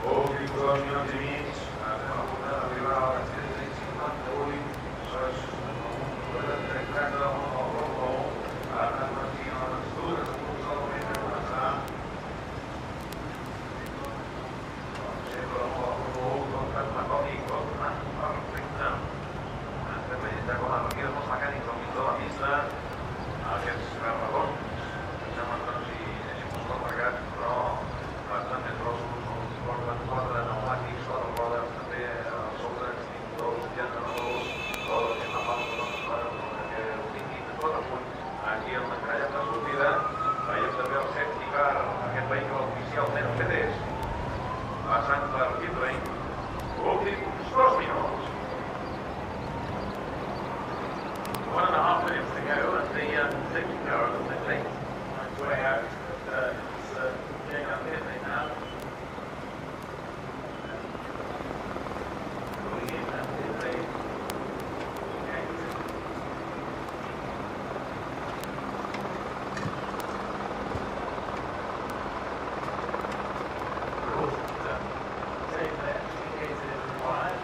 Público, 2 minuts i mig, estem a punt d'arribar a les 13:58, sols podem trencar el a la transmissió de les dures, solament de començar. Sempre contra una còmic, perfecte. Estem veient com a partir dels mecànics al mig de la pista, aquests carregons, semblen que no s'hi posa el mercat, però bastant més grossos, porten 4 pneumàtics, 4 rodes, també sobre extintors, generadors, tot el que és la pausa perquè ho tinguin tot a punt. Aquí el encallat de sortida, veiem també el safety car, aquest vehicle oficial Mercedes, passant per pit lane, últims 2 minuts. 1.5 minutes to go, and the safety car on the pit lane on its way out. It's getting up pit lane now. Going in at pit lane. Rules, save that in case it is required.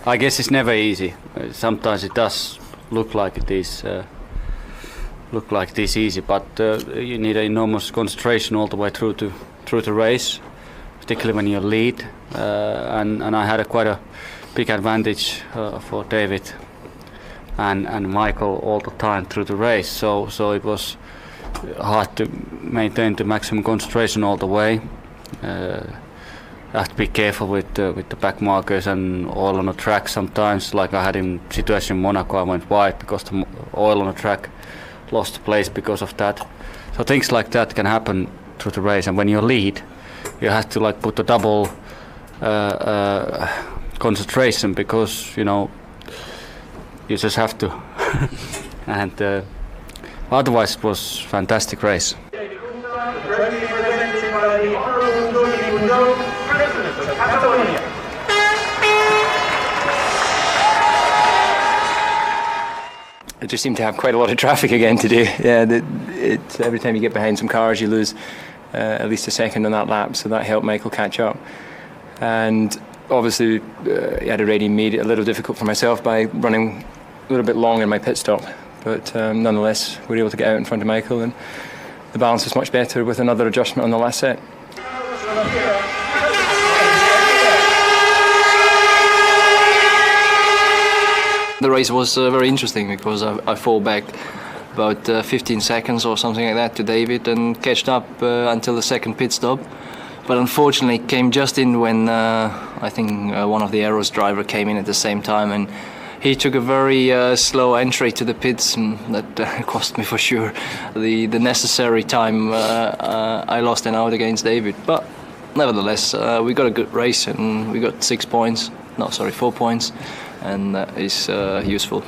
I guess it's never easy. Sometimes it does look like it is easy, but you need an enormous concentration all the way through the race, particularly when you lead. And I had quite a big advantage for David and Michael all the time through the race. So it was hard to maintain the maximum concentration all the way. I have to be careful with the back markers and oil on the track sometimes. Like I had in situation in Monaco, I went wide because the oil on the track lost place because of that. So things like that can happen through the race. And when you lead, you have to like put a double concentration because you just have to. And otherwise, it was a fantastic race. It just seemed to have quite a lot of traffic again today. Yeah, every time you get behind some cars, you lose at least a second on that lap, so that helped Michael catch up. And obviously, he had already made it a little difficult for myself by running a little bit long in my pit stop. But nonetheless, we were able to get out in front of Michael, and the balance was much better with another adjustment on the last set. The race was very interesting because I fall back about 15 seconds or something like that to David and catched up until the second pit stop. But unfortunately it came just in when I think one of the Arrows driver came in at the same time, and he took a very slow entry to the pits, and that cost me for sure the necessary time I lost an out against David. But nevertheless, we got a good race and we got 4 points, and that is useful.